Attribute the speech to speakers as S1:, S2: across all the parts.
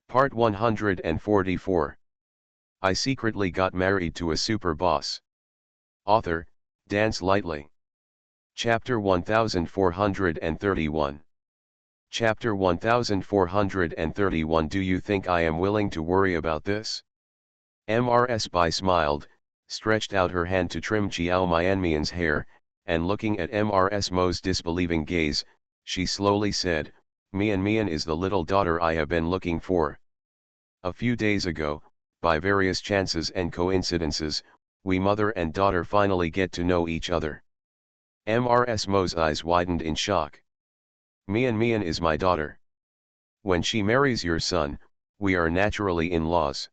S1: Part 144. I secretly got married to a super boss. Author, Dance Lightly. Chapter 1431. Chapter 1431. Do you think I am willing to worry about this? Mrs. Bai smiled, stretched out her hand to trim Chiao Mianmian's hair, and looking at Mrs. Mo's disbelieving gaze, she slowly said, Mian Mian is the little daughter I have been looking for. A few days ago, by various chances and coincidences, we mother and daughter finally get to know each other. Mrs. Mo's eyes widened in shock. Mian Mian is my daughter. When she marries your son, we are naturally in-laws.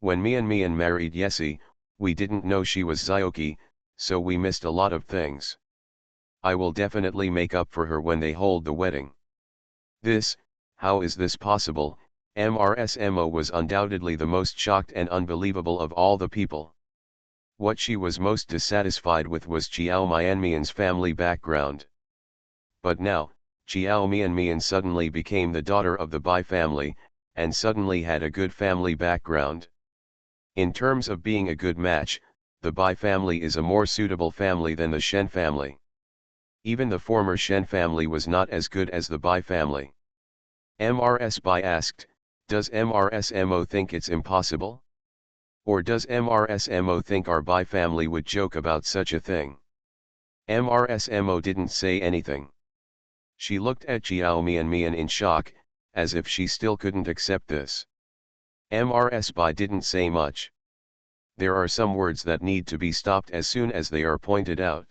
S1: When Mian Mian married Yesi, we didn't know she was Zioki, so we missed a lot of things. I will definitely make up for her when they hold the wedding. How is this possible? Mrs. Mo was undoubtedly the most shocked and unbelievable of all the people. What she was most dissatisfied with was Chiao Mianmian's family background. But now, Chiao Mianmian suddenly became the daughter of the Bai family, and suddenly had a good family background. In terms of being a good match, the Bai family is a more suitable family than the Shen family. Even the former Shen family was not as good as the Bai family. Mrs. Bai asked, does Mrs. Mo think it's impossible? Or does Mrs. Mo think our Bai family would joke about such a thing? Mrs. Mo didn't say anything. She looked at Chiao Mianmian in shock, as if she still couldn't accept this. Mrs. Bai didn't say much. There are some words that need to be stopped as soon as they are pointed out.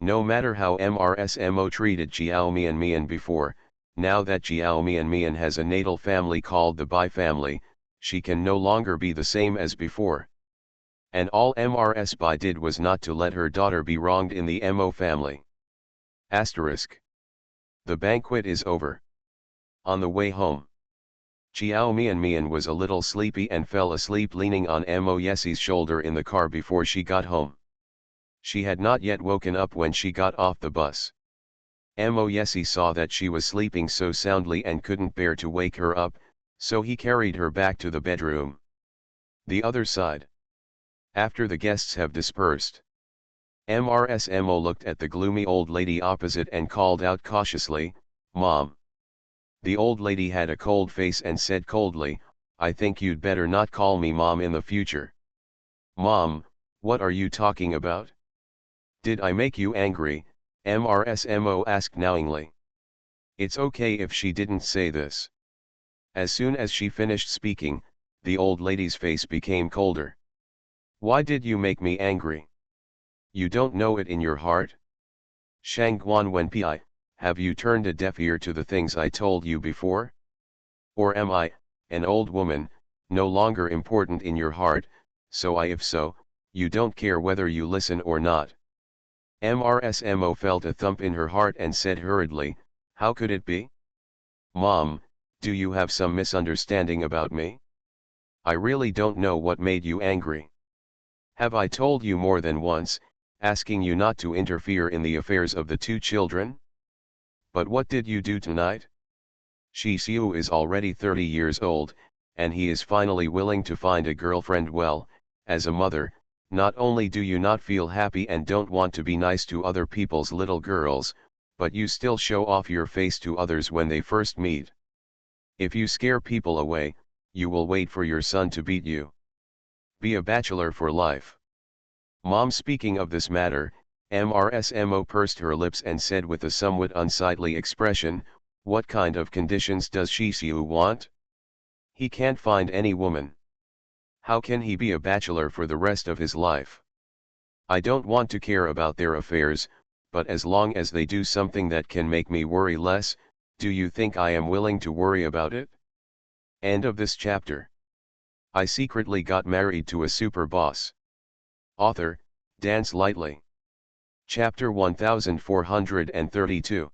S1: No matter how Mrs. Mo treated Chiao Mianmian before, now that Chiao Mianmian has a natal family called the Bai family, she can no longer be the same as before. And all Mrs. Bai did was not to let her daughter be wronged in the Mo family. Asterisk. The banquet is over. On the way home, Chiao Mianmian was a little sleepy and fell asleep leaning on Mo Yesi's shoulder in the car before she got home. She had not yet woken up when she got off the bus. Mo Yesi saw that she was sleeping so soundly and couldn't bear to wake her up, so he carried her back to the bedroom. The other side. After the guests have dispersed, Mrs. Mo looked at the gloomy old lady opposite and called out cautiously, Mom. The old lady had a cold face and said coldly, I think you'd better not call me Mom in the future. Mom, what are you talking about? Did I make you angry? Mrs. Mo asked knowingly. It's okay if she didn't say this. As soon as she finished speaking, the old lady's face became colder. Why did you make me angry? You don't know it in your heart? Shangguan Wenpi, have you turned a deaf ear to the things I told you before? Or am I, an old woman, no longer important in your heart, if so, you don't care whether you listen or not? Mrs. Mo felt a thump in her heart and said hurriedly, how could it be? Mom, do you have some misunderstanding about me? I really don't know what made you angry. Have I told you more than once, asking you not to interfere in the affairs of the two children? But what did you do tonight? Shi Xiu is already 30 years old, and he is finally willing to find a girlfriend. Well, as a mother, not only do you not feel happy and don't want to be nice to other people's little girls, but you still show off your face to others when they first meet. If you scare people away, you will wait for your son to beat you. Be a bachelor for life. Mom, speaking of this matter, Mrs. Mo pursed her lips and said with a somewhat unsightly expression, what kind of conditions does Shi Xiu want? He can't find any woman. How can he be a bachelor for the rest of his life? I don't want to care about their affairs, but as long as they do something that can make me worry less, do you think I am willing to worry about it? End of this chapter. I secretly got married to a super boss. Author, Dance Lightly. Chapter 1432.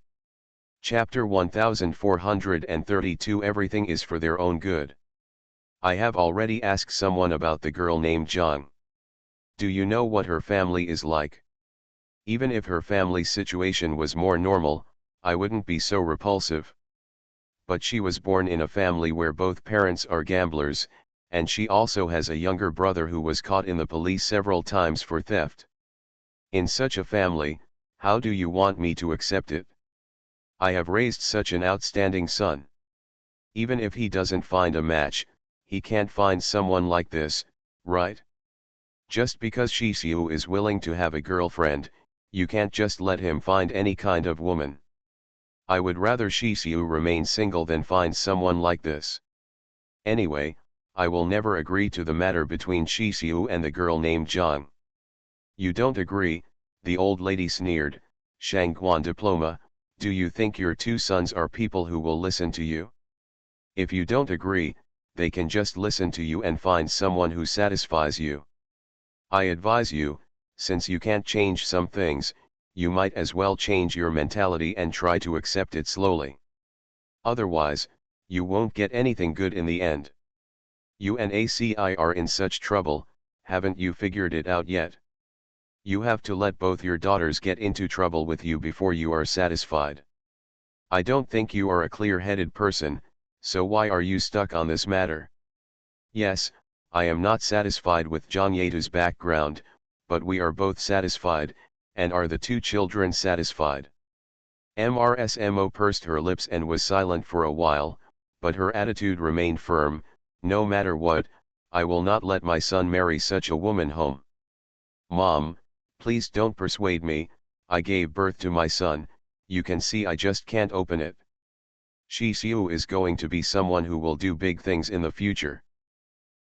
S1: Chapter 1432. Everything is for their own good. I have already asked someone about the girl named Zhang. Do you know what her family is like? Even if her family's situation was more normal, I wouldn't be so repulsive. but she was born in a family where both parents are gamblers, and she also has a younger brother who was caught in the police several times for theft. In such a family, how do you want me to accept it? I have raised such an outstanding son. Even if he doesn't find a match, he can't find someone like this, right? Just because Shisiu is willing to have a girlfriend, you can't just let him find any kind of woman. I would rather Shisiu remain single than find someone like this. Anyway, I will never agree to the matter between Shisiu and the girl named Zhang. You don't agree, the old lady sneered. Shangguan diploma, do you think your two sons are people who will listen to you? If you don't agree, they can just listen to you and find someone who satisfies you. I advise you, since you can't change some things, you might as well change your mentality and try to accept it slowly. Otherwise, you won't get anything good in the end. You and ACI are in such trouble, haven't you figured it out yet? You have to let both your daughters get into trouble with you before you are satisfied. I don't think you are a clear-headed person, so why are you stuck on this matter? Yes, I am not satisfied with Zhang Yetu's background, but we are both satisfied, and are the two children satisfied? MRSMO pursed her lips and was silent for a while, but her attitude remained firm. No matter what, I will not let my son marry such a woman home. Mom, please don't persuade me, I gave birth to my son, you can see I just can't open it. Shisiu is going to be someone who will do big things in the future.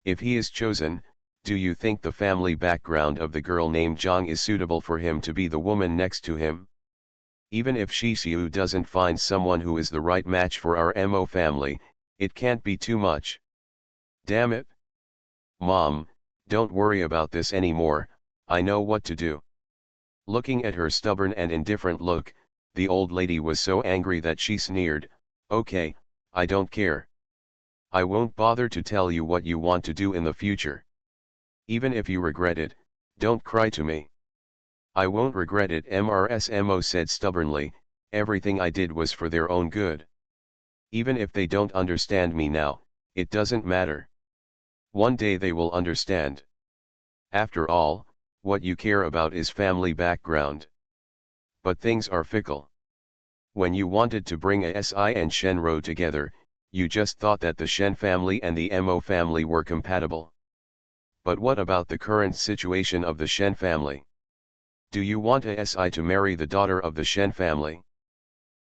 S1: If he is chosen, do you think the family background of the girl named Zhang is suitable for him to be the woman next to him? Even if Shisiu doesn't find someone who is the right match for our Mo family, it can't be too much. Damn it. Mom, don't worry about this anymore, I know what to do. Looking at her stubborn and indifferent look, the old lady was so angry that she sneered, okay, I don't care. I won't bother to tell you what you want to do in the future. Even if you regret it, don't cry to me. I won't regret it, MRSMO said stubbornly, everything I did was for their own good. Even if they don't understand me now, it doesn't matter. One day they will understand. After all, what you care about is family background. But things are fickle. When you wanted to bring ASI and Shenro together, you just thought that the Shen family and the Mo family were compatible. But what about the current situation of the Shen family? Do you want ASI to marry the daughter of the Shen family?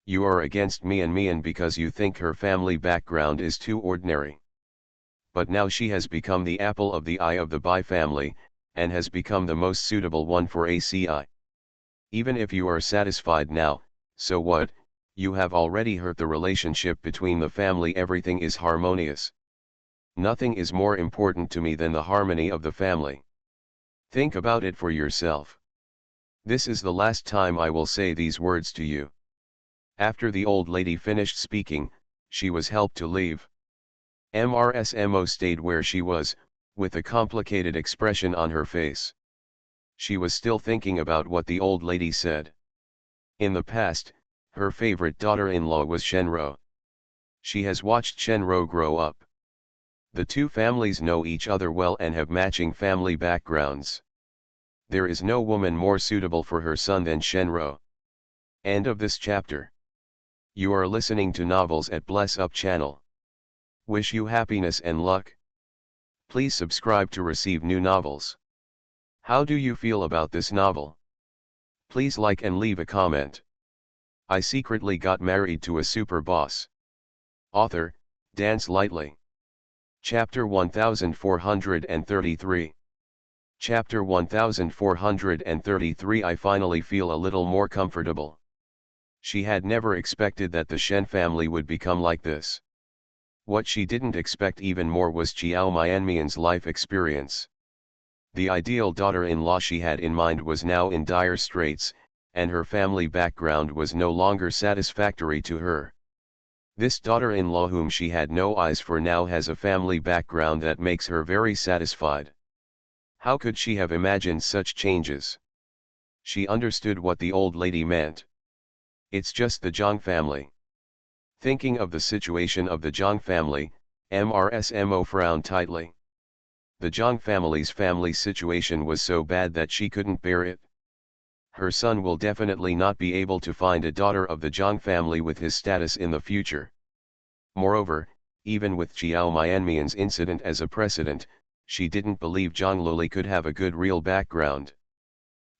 S1: You are against Mian because you think her family background is too ordinary. But now she has become the apple of the eye of the Bai family, and has become the most suitable one for ACI. Even if you are satisfied now, so what, you have already hurt the relationship between the family. Everything is harmonious. Nothing is more important to me than the harmony of the family. Think about it for yourself. This is the last time I will say these words to you. After the old lady finished speaking, she was helped to leave. MRSMO stayed where she was, with a complicated expression on her face. She was still thinking about what the old lady said. In the past, her favorite daughter-in-law was Shenro. She has watched Shenro grow up. The two families know each other well and have matching family backgrounds. There is no woman more suitable for her son than Shenro. End of this chapter. You are listening to Novels at Bless Up channel. Wish you happiness and luck. Please subscribe to receive new novels. How do you feel about this novel? Please like and leave a comment. I secretly got married to a super boss. Author, Dance Lightly. Chapter 1433. Chapter 1433. I finally feel a little more comfortable. She had never expected that the Shen family would become like this. What she didn't expect even more was Qiao Mianmian's life experience. The ideal daughter-in-law she had in mind was now in dire straits, and her family background was no longer satisfactory to her. This daughter-in-law whom she had no eyes for now has a family background that makes her very satisfied. How could she have imagined such changes? She understood what the old lady meant. It's just the Zhang family. Thinking of the situation of the Zhang family, MRSMO frowned tightly. The Zhang family's family situation was so bad that she couldn't bear it. Her son will definitely not be able to find a daughter of the Zhang family with his status in the future. Moreover, even with Jiao Mianmian's incident as a precedent, she didn't believe Zhang Luli could have a good real background.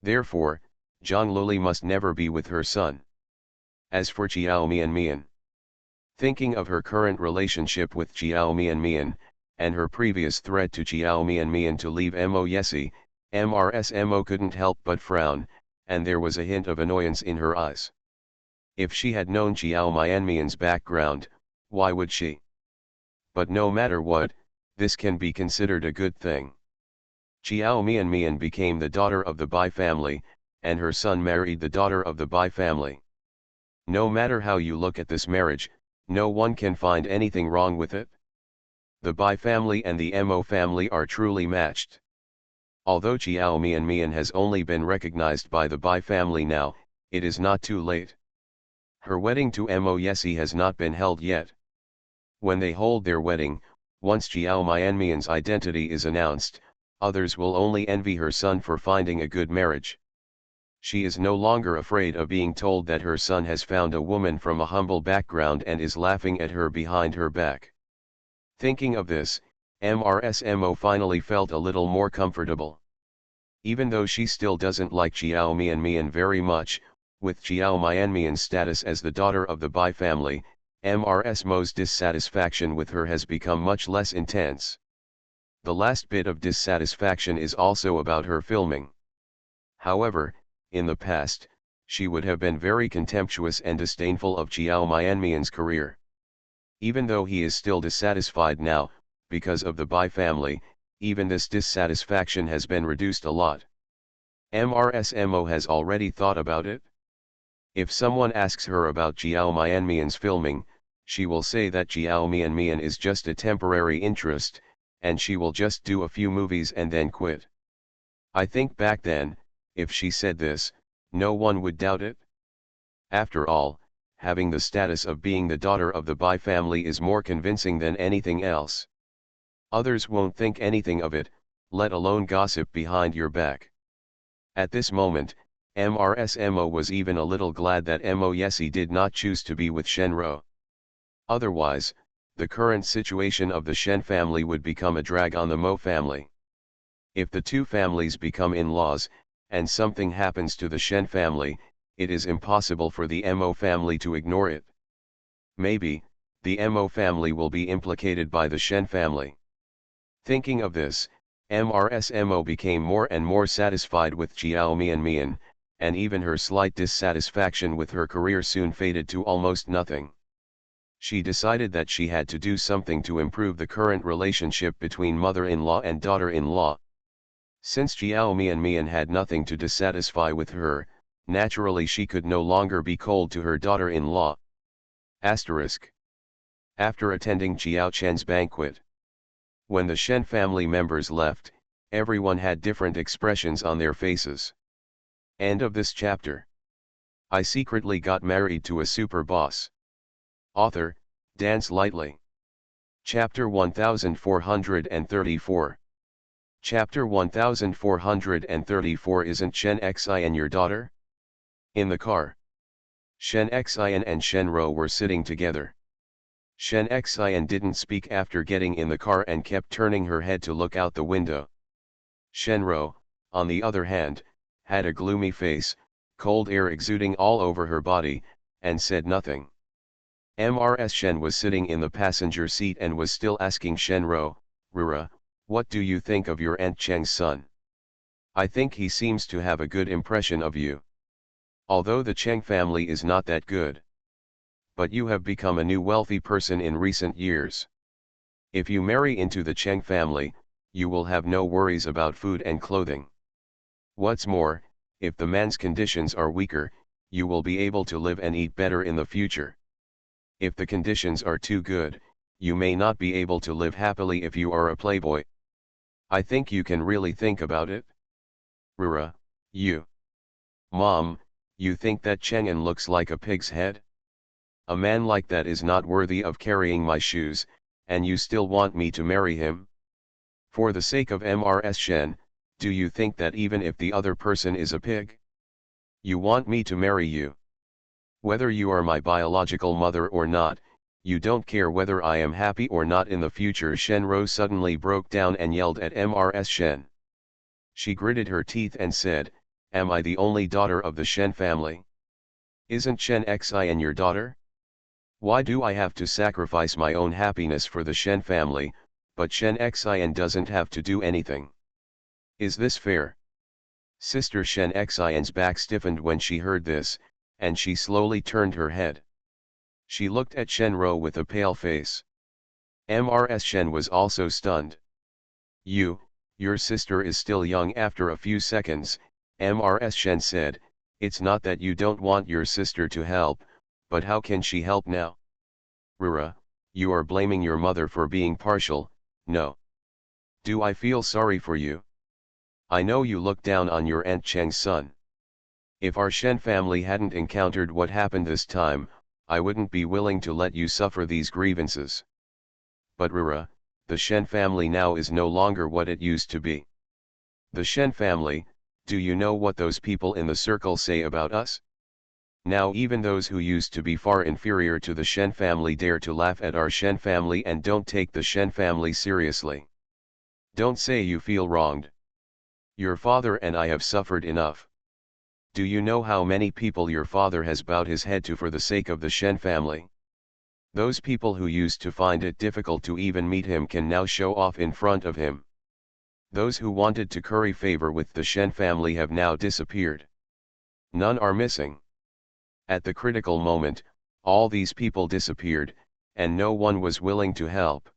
S1: Therefore, Zhang Luli must never be with her son. As for Jiao Mianmian, thinking of her current relationship with Jiao Mianmian, and her previous threat to Jiao Mianmian to leave Mo Yesi, MRSMO couldn't help but frown, and there was a hint of annoyance in her eyes. If she had known Jiao Mianmian's background, why would she? But no matter what, this can be considered a good thing. Jiao Mianmian became the daughter of the Bai family, and her son married the daughter of the Bai family. No matter how you look at this marriage, no one can find anything wrong with it. The Bai family and the Mo family are truly matched. Although Jiao Mianmian has only been recognized by the Bai family now, it is not too late. Her wedding to Mo Yesi has not been held yet. When they hold their wedding, once Jiao Mianmian's identity is announced, others will only envy her son for finding a good marriage. She is no longer afraid of being told that her son has found a woman from a humble background and is laughing at her behind her back. Thinking of this, MRSMO finally felt a little more comfortable. Even though she still doesn't like Jiao Mianmian very much, with Jiao Mianmian's status as the daughter of the Bai family, MRSMO's dissatisfaction with her has become much less intense. The last bit of dissatisfaction is also about her filming. However, in the past, she would have been very contemptuous and disdainful of Jiao Mianmian's career. Even though he is still dissatisfied now, because of the Bai family, even this dissatisfaction has been reduced a lot. MRSMO has already thought about it. If someone asks her about Jiao Mianmian's filming, she will say that Jiao Mianmian is just a temporary interest, and she will just do a few movies and then quit. I think back then, if she said this, no one would doubt it. After all, having the status of being the daughter of the Bai family is more convincing than anything else. Others won't think anything of it, let alone gossip behind your back. At this moment, MRSMO was even a little glad that Mo Yesi did not choose to be with Shenro. Otherwise, the current situation of the Shen family would become a drag on the Mo family. If the two families become in-laws, and something happens to the Shen family, it is impossible for the Mo family to ignore it. Maybe, the Mo family will be implicated by the Shen family. Thinking of this, MRSMO became more and more satisfied with Jiao Mianmian, and even her slight dissatisfaction with her career soon faded to almost nothing. She decided that she had to do something to improve the current relationship between mother-in-law and daughter-in-law. Since Jiao Mianmian had nothing to dissatisfy with her, naturally she could no longer be cold to her daughter-in-law. After attending Jiao Chen's banquet, when the Shen family members left, everyone had different expressions on their faces. End of this chapter. I secretly got married to a super boss. Author, Dance Lightly. Chapter 1434. Chapter 1434. Isn't Shen Xian your daughter? In the car. Shen Xian and Shen Ro were sitting together. Shen Xian didn't speak after getting in the car and kept turning her head to look out the window. Shen Ro, on the other hand, had a gloomy face, cold air exuding all over her body, and said nothing. Mrs. Shen was sitting in the passenger seat and was still asking Shen Ro, "Rura, what do you think of your Aunt Cheng's son? I think he seems to have a good impression of you. Although the Cheng family is not that good. But you have become a new wealthy person in recent years. If you marry into the Cheng family, you will have no worries about food and clothing. What's more, if the man's conditions are weaker, you will be able to live and eat better in the future. If the conditions are too good, you may not be able to live happily if you are a playboy. I think you can really think about it." "Rura, you. Mom, you think that Cheng'an looks like a pig's head?" A man like that is not worthy of carrying my shoes, and you still want me to marry him? For the sake of Mrs. Shen, do you think that even if the other person is a pig, you want me to marry you? Whether you are my biological mother or not, you don't care whether I am happy or not in the future. Shenro suddenly broke down and yelled at Mrs. Shen. She gritted her teeth and said, "Am I the only daughter of the Shen family? Isn't Shen Xian your daughter? Why do I have to sacrifice my own happiness for the Shen family, but Shen Xian doesn't have to do anything? Is this fair?" Sister Shen Xian's back stiffened when she heard this, and she slowly turned her head. She looked at Shenro with a pale face. Mrs. Shen was also stunned. Your sister is still young." After a few seconds, Mrs. Shen said, "It's not that you don't want your sister to help, but how can she help now? Rura, you are blaming your mother for being partial. No. Do I feel sorry for you? I know you look down on your Aunt Cheng's son. If our Shen family hadn't encountered what happened this time, I wouldn't be willing to let you suffer these grievances. But Rura, the Shen family now is no longer what it used to be. The Shen family, do you know what those people in the circle say about us? Now even those who used to be far inferior to the Shen family dare to laugh at our Shen family and don't take the Shen family seriously. Don't say you feel wronged. Your father and I have suffered enough. Do you know how many people your father has bowed his head to for the sake of the Shen family? Those people who used to find it difficult to even meet him can now show off in front of him. Those who wanted to curry favor with the Shen family have now disappeared. None are missing. At the critical moment, all these people disappeared, and no one was willing to help.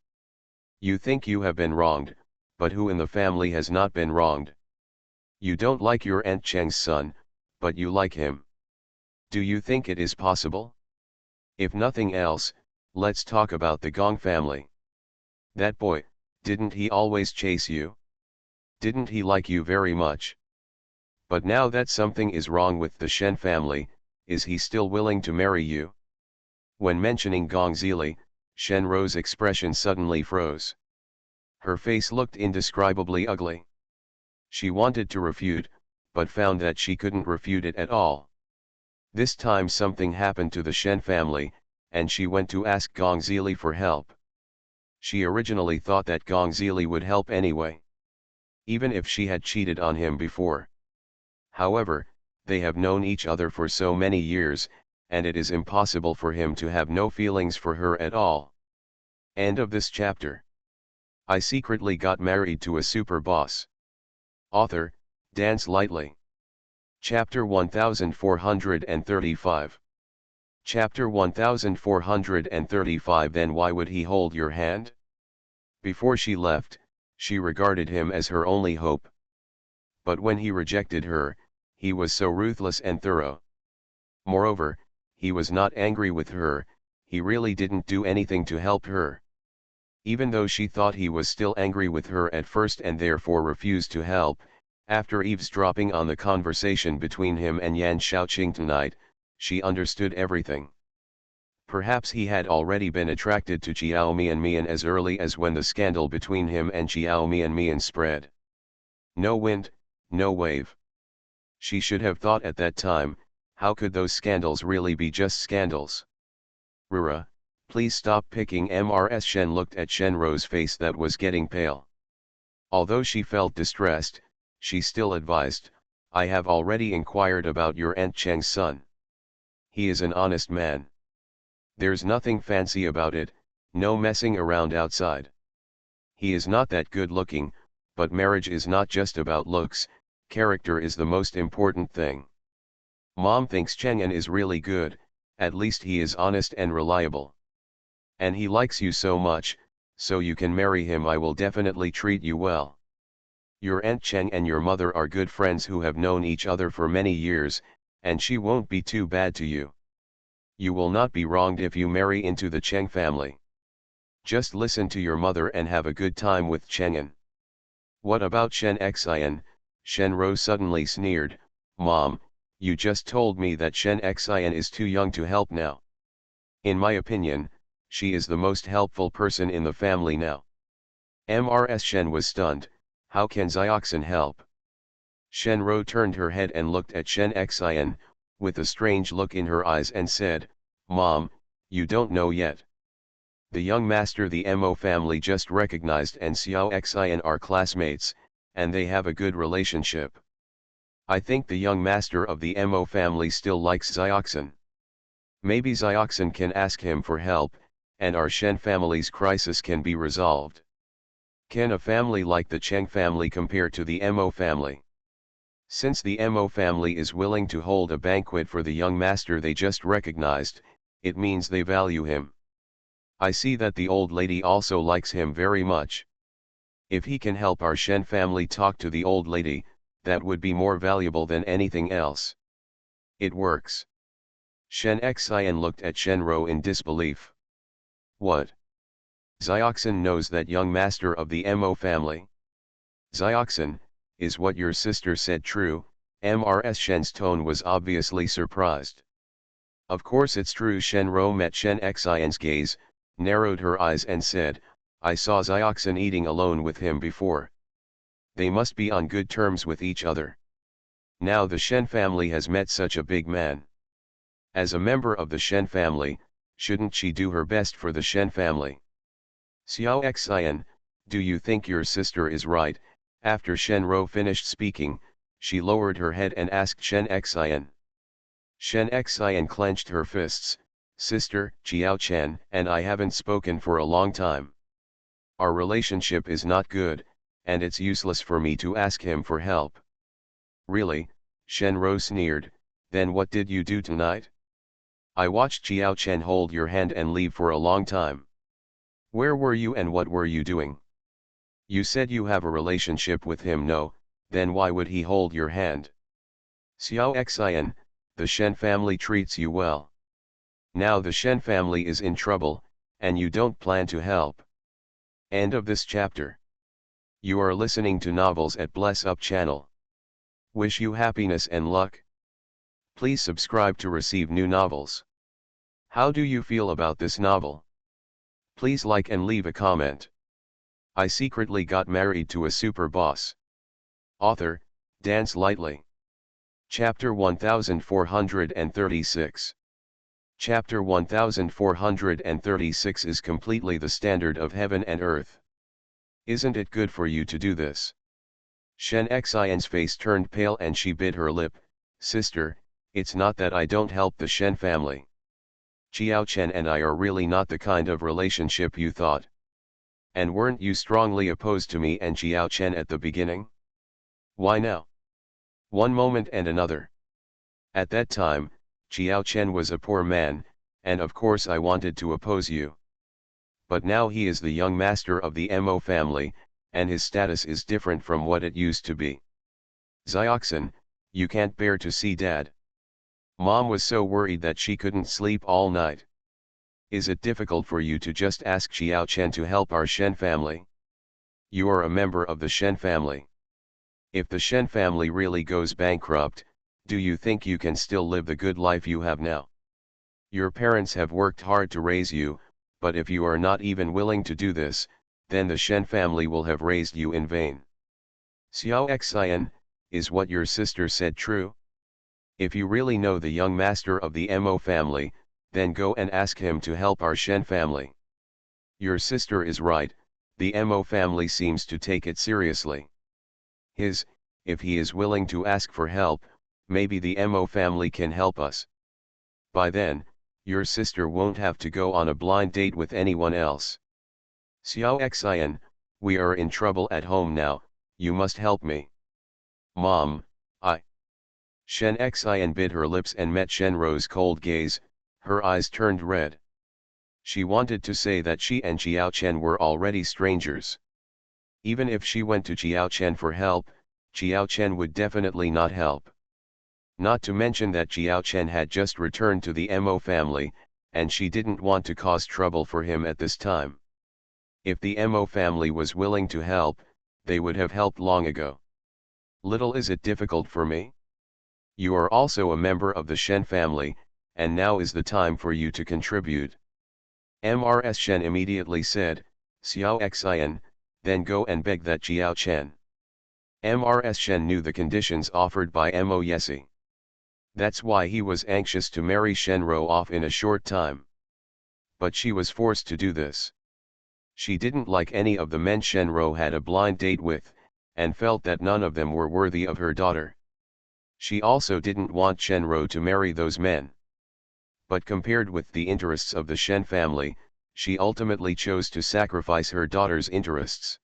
S1: You think you have been wronged, but who in the family has not been wronged? You don't like your Aunt Cheng's son, but you like him. Do you think it is possible? If nothing else, let's talk about the Gong family. That boy, didn't he always chase you? Didn't he like you very much? But now that something is wrong with the Shen family, is he still willing to marry you? When mentioning Gong Zili, Shenro's expression suddenly froze. Her face looked indescribably ugly. She wanted to refute, but found that she couldn't refute it at all. This time something happened to the Shen family, and she went to ask Gong Zili for help. She originally thought that Gong Zili would help anyway, even if she had cheated on him before. However, they have known each other for so many years, and it is impossible for him to have no feelings for her at all. End of this chapter. I secretly got married to a super boss. Author, Dance Lightly. Chapter 1435. Chapter 1435. Then why would he hold your hand? Before she left, she regarded him as her only hope. But when he rejected her, he was so ruthless and thorough. Moreover, he was not angry with her, he really didn't do anything to help her. Even though she thought he was still angry with her at first and therefore refused to help, after eavesdropping on the conversation between him and Yan Shaoqing tonight, she understood everything. Perhaps he had already been attracted to Chiao Mian as early as when the scandal between him and Chiao Mian spread. No wind, no wave. She should have thought at that time, how could those scandals really be just scandals? Rura, please stop picking. Mrs. Shen looked at Shenro's face that was getting pale. Although she felt distressed, she still advised, I have already inquired about your Aunt Cheng's son. He is an honest man. There's nothing fancy about it, no messing around outside. He is not that good looking, but marriage is not just about looks, character is the most important thing. Mom thinks Cheng'an is really good, at least he is honest and reliable. And he likes you so much, so you can marry him. I will definitely treat you well. Your Aunt Cheng and your mother are good friends who have known each other for many years, and she won't be too bad to you. You will not be wronged if you marry into the Cheng family. Just listen to your mother and have a good time with Cheng'an. What about Shen Xian? Shenro suddenly sneered, Mom, you just told me that Shen Xian is too young to help now. In my opinion, she is the most helpful person in the family now. Mrs. Shen was stunned. How can Xioxin help? Shenro turned her head and looked at Shen Xian, with a strange look in her eyes and said, Mom, you don't know yet. The young master the Mo family just recognized and Xiao Xian are classmates, and they have a good relationship. I think the young master of the Mo family still likes Xioxin. Maybe Xioxin can ask him for help, and our Shen family's crisis can be resolved. Can a family like the Cheng family compare to the Mo family? Since the Mo family is willing to hold a banquet for the young master they just recognized, it means they value him. I see that the old lady also likes him very much. If he can help our Shen family talk to the old lady, that would be more valuable than anything else. It works. Shen Xian looked at Shenro in disbelief. What? Xioxin knows that young master of the Mo family? Xioxin, is what your sister said true? Mrs. Shen's tone was obviously surprised. Of course it's true. Shenro met Shen Xian's gaze, narrowed her eyes and said, I saw Xioxin eating alone with him before. They must be on good terms with each other. Now the Shen family has met such a big man. As a member of the Shen family, shouldn't she do her best for the Shen family? Xiao Xian, do you think your sister is right? After Shenro finished speaking, she lowered her head and asked Shen Xian. Shen Xian clenched her fists. Sister, Jiao Chen and I haven't spoken for a long time. Our relationship is not good, and it's useless for me to ask him for help. Really? Shenro sneered, then what did you do tonight? I watched Jiao Chen hold your hand and leave for a long time. Where were you and what were you doing? You said you have a relationship with him. No, then why would he hold your hand? Xiao Xian, the Shen family treats you well. Now the Shen family is in trouble, and you don't plan to help. End of this chapter. You are listening to Novels at Bless Up channel. Wish you happiness and luck. Please subscribe to receive new novels. How do you feel about this novel? Please like and leave a comment. I secretly got married to a super boss. Author, Dance Lightly. Chapter 1436. Chapter 1436 is completely the standard of heaven and earth. Isn't it good for you to do this? Shen Xian's face turned pale and she bit her lip. Sister, it's not that I don't help the Shen family. Jiao Chen and I are really not the kind of relationship you thought. And weren't you strongly opposed to me and Jiao Chen at the beginning? Why now? One moment and another. At that time, Jiao Chen was a poor man, and of course I wanted to oppose you. But now he is the young master of the Mo family, and his status is different from what it used to be. Xioxin, you can't bear to see Dad. Mom was so worried that she couldn't sleep all night. Is it difficult for you to just ask Jiao Chen to help our Shen family? You are a member of the Shen family. If the Shen family really goes bankrupt, do you think you can still live the good life you have now? Your parents have worked hard to raise you, but if you are not even willing to do this, then the Shen family will have raised you in vain. Xiao Xian, is what your sister said true? If you really know the young master of the Mo family, then go and ask him to help our Shen family. Your sister is right, the Mo family seems to take it seriously. If he is willing to ask for help, maybe the Mo family can help us. By then, your sister won't have to go on a blind date with anyone else. Xiao Xian, we are in trouble at home now, you must help me. Mom, Shen Xian bit her lips and met Shenro's cold gaze, her eyes turned red. She wanted to say that she and Jiao Chen were already strangers. Even if she went to Jiao Chen for help, Jiao Chen would definitely not help. Not to mention that Jiao Chen had just returned to the Mo family, and she didn't want to cause trouble for him at this time. If the Mo family was willing to help, they would have helped long ago. Little is it difficult for me? You are also a member of the Shen family, and now is the time for you to contribute. Mrs. Shen immediately said, Xiao Xian, then go and beg that Jiao Chen. Mrs. Shen knew the conditions offered by Mo Yesi. That's why he was anxious to marry Shenro off in a short time. But she was forced to do this. She didn't like any of the men Shenro had a blind date with, and felt that none of them were worthy of her daughter. She also didn't want Shenro to marry those men. But compared with the interests of the Shen family, she ultimately chose to sacrifice her daughter's interests.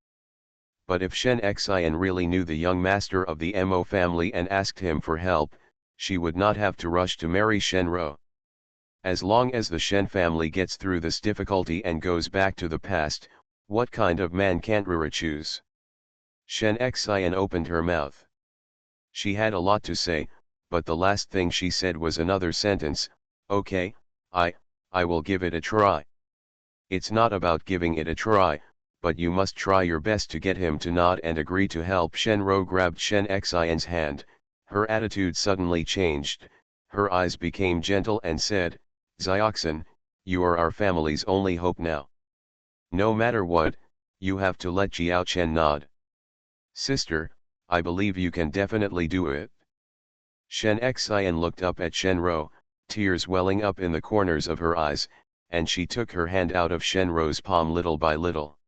S1: But if Shen Xian really knew the young master of the Mo family and asked him for help, she would not have to rush to marry Shenro. As long as the Shen family gets through this difficulty and goes back to the past, what kind of man can't Rura choose? Shen Xian opened her mouth. She had a lot to say, but the last thing she said was another sentence, okay, I will give it a try. It's not about giving it a try, but you must try your best to get him to nod and agree to help. Shenro grabbed Shen Xian's hand, her attitude suddenly changed, her eyes became gentle and said, Xiaoxin, you are our family's only hope now. No matter what, you have to let Jiao Chen nod. Sister, I believe you can definitely do it. Shen Xian looked up at Shenro, tears welling up in the corners of her eyes, and she took her hand out of Shenro's palm little by little.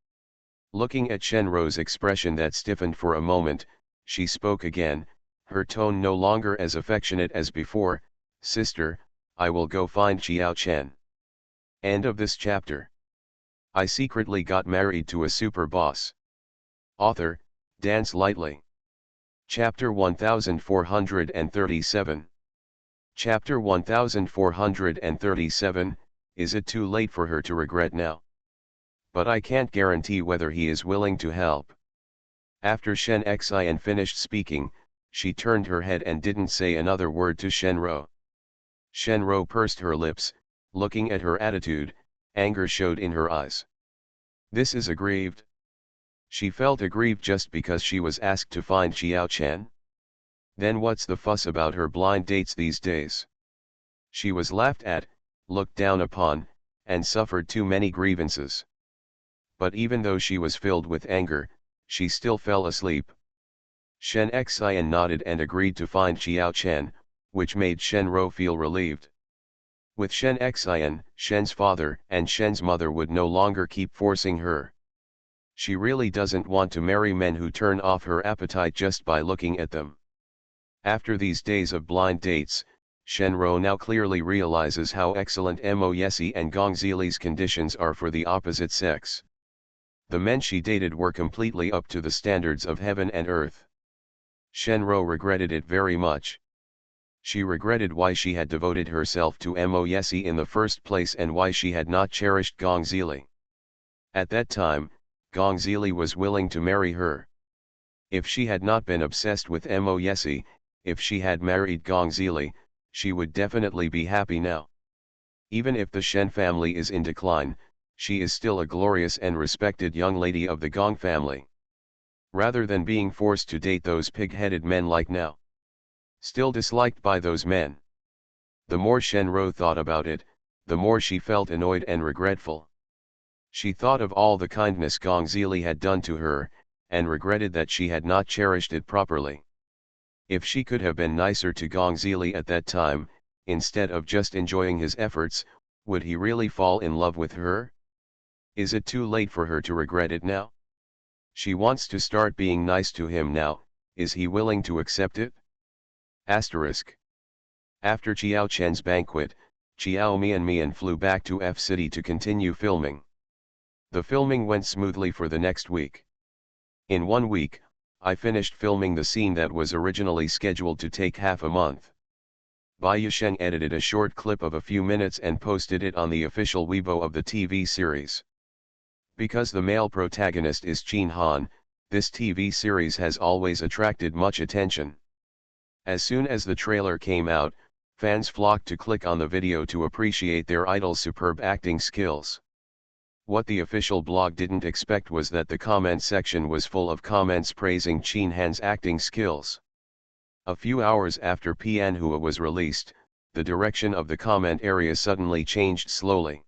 S1: Looking at Shenro's expression that stiffened for a moment, she spoke again, her tone no longer as affectionate as before, Sister, I will go find Jiao Chen. End of this chapter. I secretly got married to a super boss. Author, Dance Lightly. Chapter 1437. Chapter 1437, Is it too late for her to regret now? But I can't guarantee whether he is willing to help. After Shen Xian finished speaking, she turned her head and didn't say another word to Shenro. Shenro pursed her lips, looking at her attitude, anger showed in her eyes. This is aggrieved. She felt aggrieved just because she was asked to find Jiao Chen? Then what's the fuss about her blind dates these days? She was laughed at, looked down upon, and suffered too many grievances. But even though she was filled with anger, she still fell asleep. Shen Xian nodded and agreed to find Jiao Chen, which made Shenro feel relieved. With Shen Xian, Shen's father and Shen's mother would no longer keep forcing her. She really doesn't want to marry men who turn off her appetite just by looking at them. After these days of blind dates, Shenro now clearly realizes how excellent Mo Yesi and Gong Zili's conditions are for the opposite sex. The men she dated were completely up to the standards of heaven and earth. Shenro regretted it very much. She regretted why she had devoted herself to Mo Yesi in the first place and why she had not cherished Gong Zili. At that time, Gong Zili was willing to marry her. If she had not been obsessed with Mo Yesi, if she had married Gong Zili, she would definitely be happy now. Even if the Shen family is in decline, she is still a glorious and respected young lady of the Gong family. Rather than being forced to date those pig-headed men like now. Still disliked by those men. The more Shenro thought about it, the more she felt annoyed and regretful. She thought of all the kindness Gong Zili had done to her, and regretted that she had not cherished it properly. If she could have been nicer to Gong Zili at that time, instead of just enjoying his efforts, would he really fall in love with her? Is it too late for her to regret it now? She wants to start being nice to him now, is he willing to accept it? Asterisk. After Jiao Chen's banquet, Jiao Mian flew back to F City to continue filming. The filming went smoothly for the next week. In 1 week, I finished filming the scene that was originally scheduled to take half a month. Bai Yusheng edited a short clip of a few minutes and posted it on the official Weibo of the TV series. Because the male protagonist is Qin Han, this TV series has always attracted much attention. As soon as the trailer came out, fans flocked to click on the video to appreciate their idol's superb acting skills. What the official blog didn't expect was that the comment section was full of comments praising Qin Han's acting skills. A few hours after Pianhua was released, the direction of the comment area suddenly changed slowly.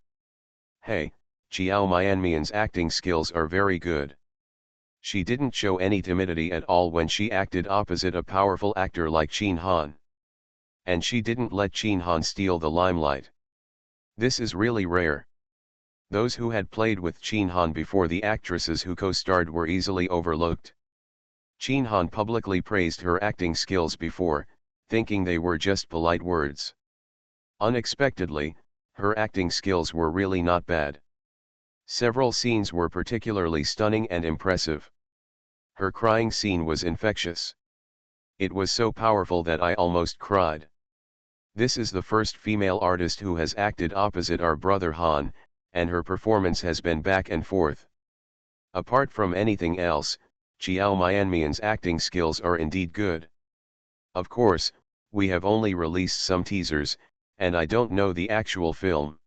S1: Hey, Chiao Mianmian's acting skills are very good. She didn't show any timidity at all when she acted opposite a powerful actor like Chin Han. And she didn't let Chin Han steal the limelight. This is really rare. Those who had played with Chin Han before the actresses who co-starred were easily overlooked. Chin Han publicly praised her acting skills before, thinking they were just polite words. Unexpectedly, her acting skills were really not bad. Several scenes were particularly stunning and impressive. Her crying scene was infectious. It was so powerful that I almost cried. This is the first female artist who has acted opposite our brother Han, and her performance has been back and forth. Apart from anything else, Chiao Mianmian's acting skills are indeed good. Of course, we have only released some teasers, and I don't know the actual film.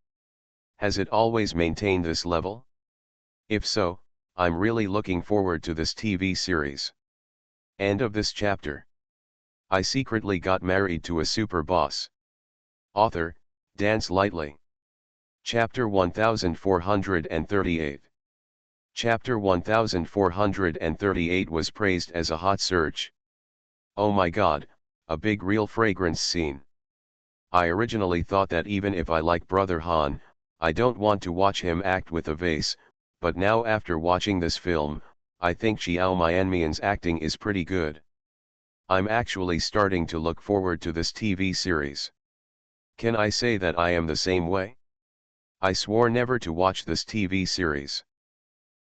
S1: Has it always maintained this level? If so, I'm really looking forward to this TV series. End of this chapter. I secretly got married to a super boss. Author, Dance Lightly. Chapter 1438. Chapter 1438 was praised as a hot search. Oh my god, a big real fragrance scene. I originally thought that even if I like Brother Han, I don't want to watch him act with a vase, but now after watching this film, I think Chiao Mianmian's acting is pretty good. I'm actually starting to look forward to this TV series. Can I say that I am the same way? I swore never to watch this TV series.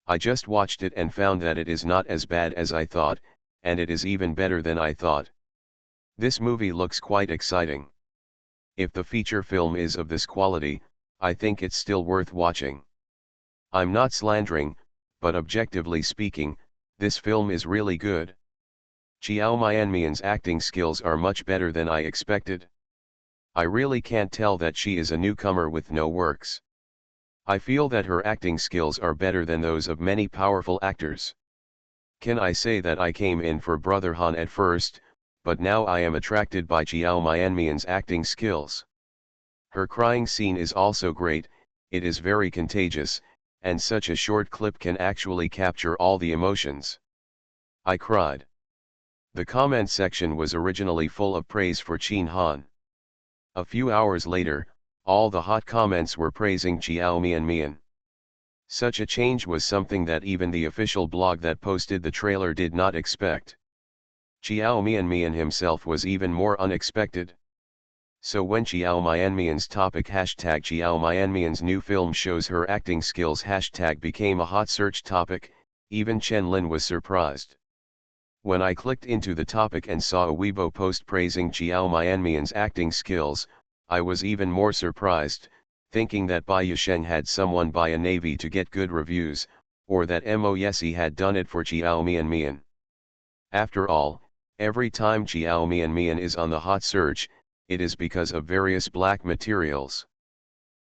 S1: I just watched it and found that it is not as bad as I thought, and it is even better than I thought. This movie looks quite exciting. If the feature film is of this quality, I think it's still worth watching. I'm not slandering, but objectively speaking, this film is really good. Chiao Mianmian's acting skills are much better than I expected. I really can't tell that she is a newcomer with no works. I feel that her acting skills are better than those of many powerful actors. Can I say that I came in for Brother Han at first, but now I am attracted by Chiao Mianmian's acting skills. Her crying scene is also great, it is very contagious, and such a short clip can actually capture all the emotions. I cried. The comment section was originally full of praise for Chin Han. A few hours later, all the hot comments were praising Chiao Mianmian. Such a change was something that even the official blog that posted the trailer did not expect. Chiao Mianmian himself was even more unexpected. So when Chiao Mianmian's topic hashtag Chiao Mianmian's new film shows her acting skills hashtag became a hot search topic, even Chen Lin was surprised. When I clicked into the topic and saw a Weibo post praising Chiao Mianmian's acting skills, I was even more surprised, thinking that Bai Yisheng had someone buy a navy to get good reviews, or that Mo Yesi had done it for Chiao Mianmian. After all, every time Chiao Mianmian is on the hot search, it is because of various black materials.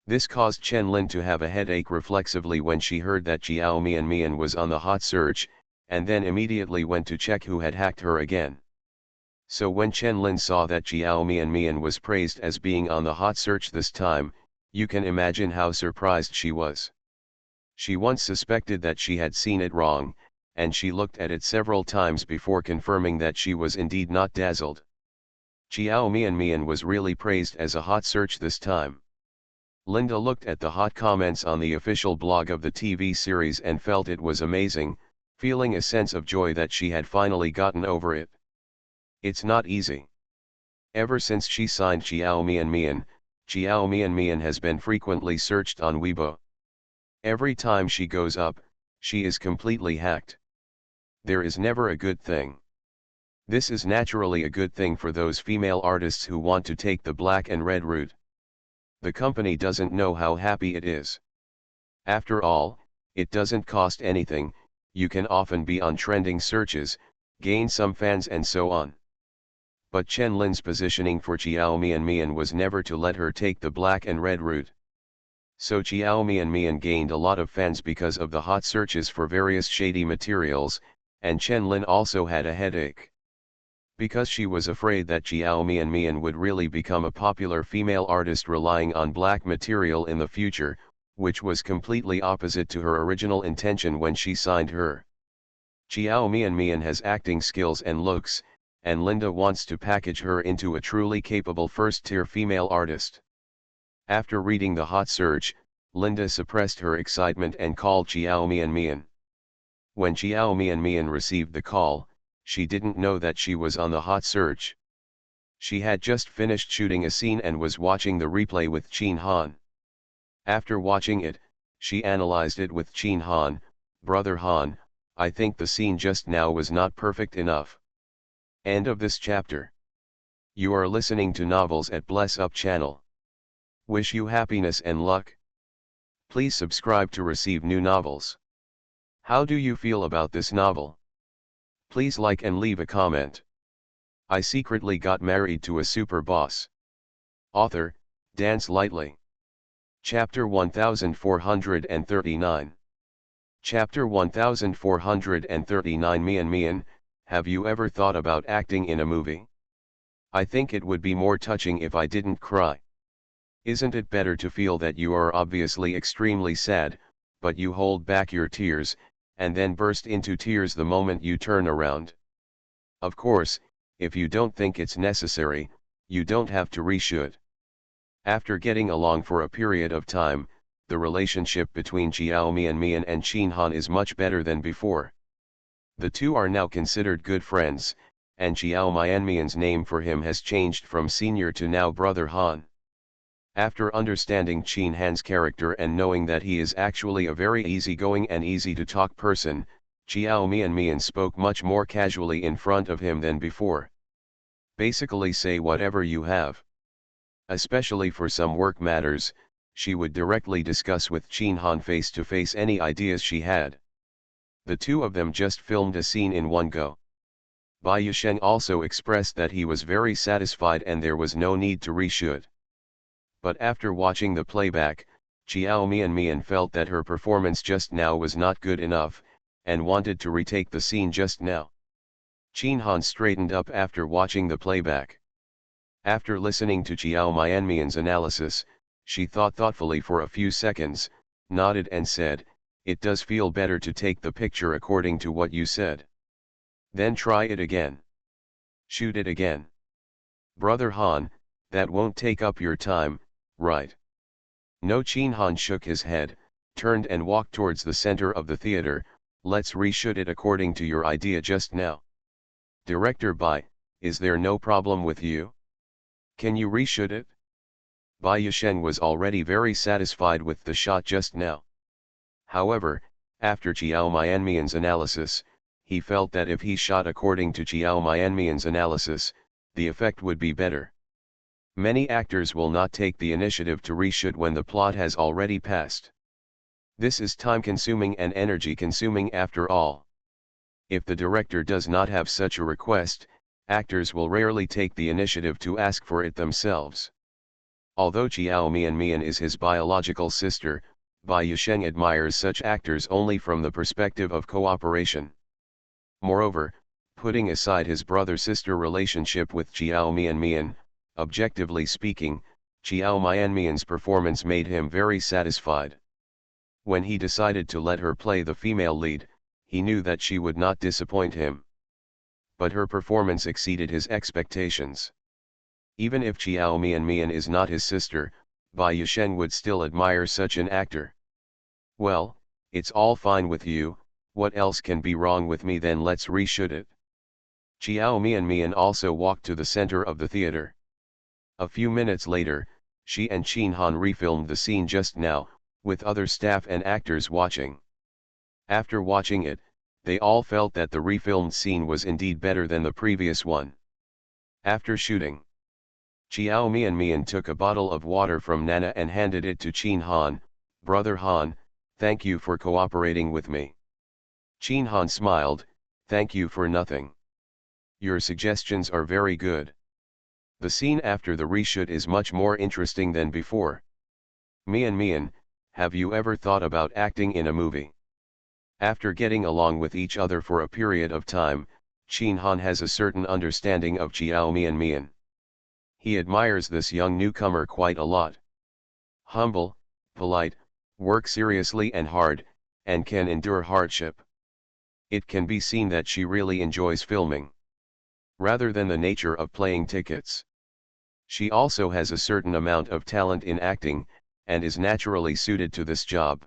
S1: This caused Chen Lin to have a headache reflexively when she heard that Chiao Mianmian was on the hot search, and then immediately went to check who had hacked her again. So when Chen Lin saw that Chiao Mianmian was praised as being on the hot search this time, you can imagine how surprised she was. She once suspected that she had seen it wrong, and she looked at it several times before confirming that she was indeed not dazzled. Chiao Mianmian was really praised as a hot search this time. Linda looked at the hot comments on the official blog of the TV series and felt it was amazing, feeling a sense of joy that she had finally gotten over it. It's not easy. Ever since she signed Chiao Mianmian has been frequently searched on Weibo. Every time she goes up, she is completely hacked. There is never a good thing. This is naturally a good thing for those female artists who want to take the black and red route. The company doesn't know how happy it is. After all, it doesn't cost anything, you can often be on trending searches, gain some fans and so on. But Chen Lin's positioning for Chiao Mianmian was never to let her take the black and red route. So Chiao Mianmian gained a lot of fans because of the hot searches for various shady materials, and Chen Lin also had a headache. Because she was afraid that Jiao Mian would really become a popular female artist relying on black material in the future, which was completely opposite to her original intention when she signed her. Jiao Mian has acting skills and looks, and Linda wants to package her into a truly capable first-tier female artist. After reading the hot search, Linda suppressed her excitement and called Jiao Mian. When Jiao Mian received the call, she didn't know that she was on the hot search. She had just finished shooting a scene and was watching the replay with Chin Han. After watching it, she analyzed it with Chin Han. "Brother Han, I think the scene just now was not perfect enough." End of this chapter. You are listening to Novels at Bless Up channel. Wish you happiness and luck. Please subscribe to receive new novels. How do you feel about this novel? Please like and leave a comment. I secretly got married to a super boss. Author, Dance Lightly. Chapter 1439. Chapter 1439. Mian, have you ever thought about acting in a movie? I think it would be more touching if I didn't cry. Isn't it better to feel that you are obviously extremely sad, but you hold back your tears, and then burst into tears the moment you turn around? Of course, if you don't think it's necessary, you don't have to reshoot. After getting along for a period of time, the relationship between Jiao Mian and Chin Han is much better than before. The two are now considered good friends, and Jiao Mian's name for him has changed from senior to now Brother Han. After understanding Chin Han's character and knowing that he is actually a very easygoing and easy-to-talk person, Jiao Mian spoke much more casually in front of him than before. Basically say whatever you have. Especially for some work matters, she would directly discuss with Chin Han face-to-face any ideas she had. The two of them just filmed a scene in one go. Bai Yusheng also expressed that he was very satisfied and there was no need to reshoot. But after watching the playback, Jiao Mian felt that her performance just now was not good enough, and wanted to retake the scene just now. Chin Han straightened up after watching the playback. After listening to Jiao Mian's analysis, she thought thoughtfully for a few seconds, nodded and said, "It does feel better to take the picture according to what you said. Then try it again. Shoot it again. Brother Han, that won't take up your time, right?" No. Chin Han shook his head, turned and walked towards the center of the theater. "Let's reshoot it according to your idea just now." "Director Bai, is there no problem with you? Can you reshoot it?" Bai Yusheng was already very satisfied with the shot just now. However, after Jiao Mian's analysis, he felt that if he shot according to Jiao Mian's analysis, the effect would be better. Many actors will not take the initiative to reshoot when the plot has already passed. This is time-consuming and energy-consuming after all. If the director does not have such a request, actors will rarely take the initiative to ask for it themselves. Although Jiao Mian is his biological sister, Bai Yusheng admires such actors only from the perspective of cooperation. Moreover, putting aside his brother-sister relationship with Jiao Mian, objectively speaking, Jiao Mian's performance made him very satisfied. When he decided to let her play the female lead, he knew that she would not disappoint him. But her performance exceeded his expectations. Even if Jiao Mian is not his sister, Bai Yusheng would still admire such an actor. "Well, it's all fine with you, what else can be wrong with me? Then let's reshoot it." Jiao Mian also walked to the center of the theater. A few minutes later, she and Chin Han refilmed the scene just now, with other staff and actors watching. After watching it, they all felt that the refilmed scene was indeed better than the previous one. After shooting, Jiao Mian took a bottle of water from Nana and handed it to Chin Han. "Brother Han, thank you for cooperating with me." Chin Han smiled, "Thank you for nothing. Your suggestions are very good. The scene after the reshoot is much more interesting than before." Mian, have you ever thought about acting in a movie? After getting along with each other for a period of time, Chin Han has a certain understanding of Jiao Mian. He admires this young newcomer quite a lot. Humble, polite, work seriously and hard, and can endure hardship. It can be seen that she really enjoys filming, rather than the nature of playing tickets. She also has a certain amount of talent in acting, and is naturally suited to this job.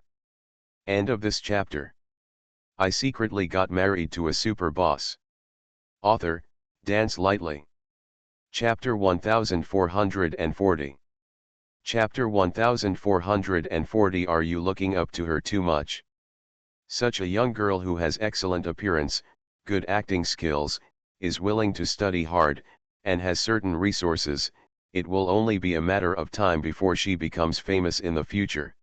S1: End of this chapter. I secretly got married to a super boss. Author, Dance Lightly. Chapter 1440. Chapter 1440. Are you looking up to her too much? Such a young girl who has excellent appearance, good acting skills, is willing to study hard, and has certain resources. It will only be a matter of time before she becomes famous in the future.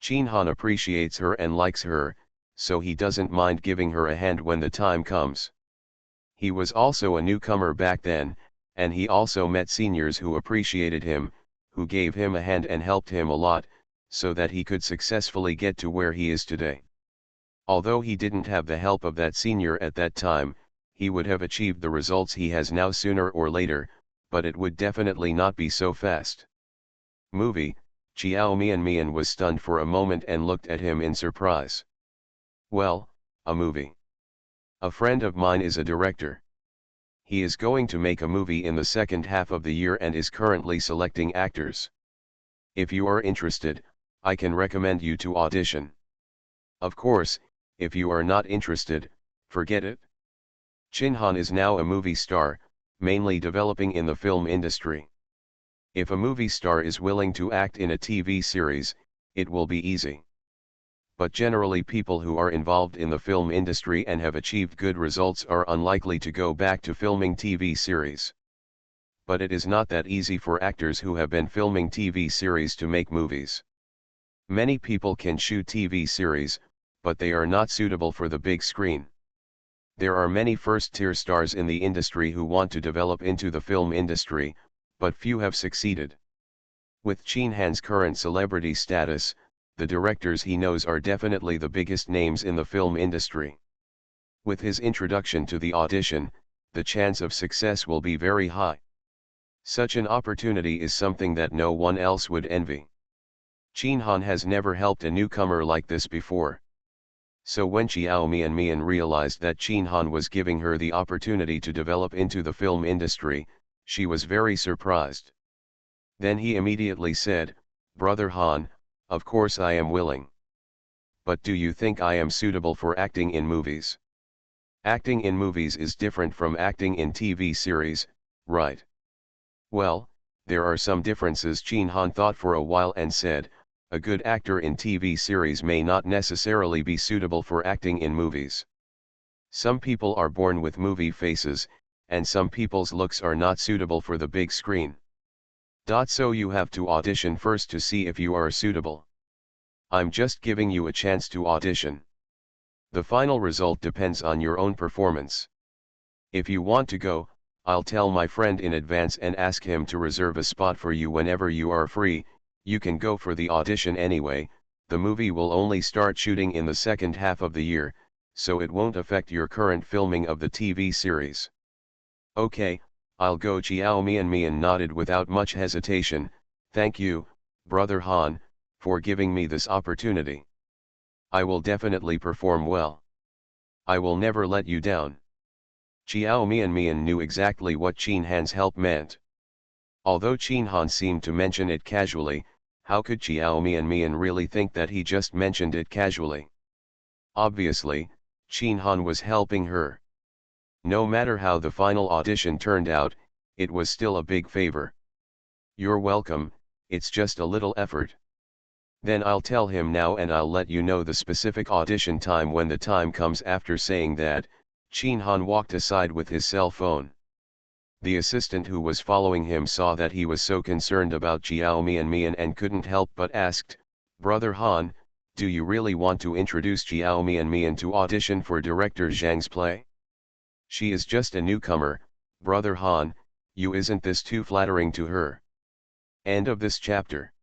S1: Chin Han appreciates her and likes her, so he doesn't mind giving her a hand when the time comes. He was also a newcomer back then, and he also met seniors who appreciated him, who gave him a hand and helped him a lot, so that he could successfully get to where he is today. Although he didn't have the help of that senior at that time, he would have achieved the results he has now sooner or later, but it would definitely not be so fast. Movie. Jiao Mian was stunned for a moment and looked at him in surprise. Well, a movie. A friend of mine is a director. He is going to make a movie in the second half of the year and is currently selecting actors. If you are interested, I can recommend you to audition. Of course, if you are not interested, forget it. Chin Han is now a movie star, mainly developing in the film industry. If a movie star is willing to act in a TV series, it will be easy. But generally people who are involved in the film industry and have achieved good results are unlikely to go back to filming TV series. But it is not that easy for actors who have been filming TV series to make movies. Many people can shoot TV series, but they are not suitable for the big screen. There are many first-tier stars in the industry who want to develop into the film industry, but few have succeeded. With Chin Han's current celebrity status, the directors he knows are definitely the biggest names in the film industry. With his introduction to the audition, the chance of success will be very high. Such an opportunity is something that no one else would envy. Chin Han has never helped a newcomer like this before. So when Jiao Mian realized that Chin Han was giving her the opportunity to develop into the film industry, she was very surprised. Then he immediately said, "Brother Han, of course I am willing. But do you think I am suitable for acting in movies? Acting in movies is different from acting in TV series, right?" "Well, there are some differences." Chin Han thought for a while and said, "A good actor in TV series may not necessarily be suitable for acting in movies. Some people are born with movie faces, and some people's looks are not suitable for the big screen. So you have to audition first to see if you are suitable. I'm just giving you a chance to audition. The final result depends on your own performance. If you want to go, I'll tell my friend in advance and ask him to reserve a spot for you whenever you are free. You can go for the audition anyway. The movie will only start shooting in the second half of the year, so it won't affect your current filming of the TV series." "Okay, I'll go." Jiao Mian nodded without much hesitation. "Thank you, Brother Han, for giving me this opportunity. I will definitely perform well. I will never let you down." Jiao Mian knew exactly what Chin Han's help meant. Although Chin Han seemed to mention it casually, how could Jiao Mian really think that he just mentioned it casually? Obviously, Chin Han was helping her. No matter how the final audition turned out, it was still a big favor. "You're welcome, it's just a little effort." "Then I'll tell him now and I'll let you know the specific audition time when the time comes." After saying that, Chin Han walked aside with his cell phone. The assistant who was following him saw that he was so concerned about Jiao Mian and couldn't help but asked, "Brother Han, do you really want to introduce Jiao Mian to audition for director Zhang's play? She is just a newcomer, Brother Han, isn't this too flattering to her?" End of this chapter.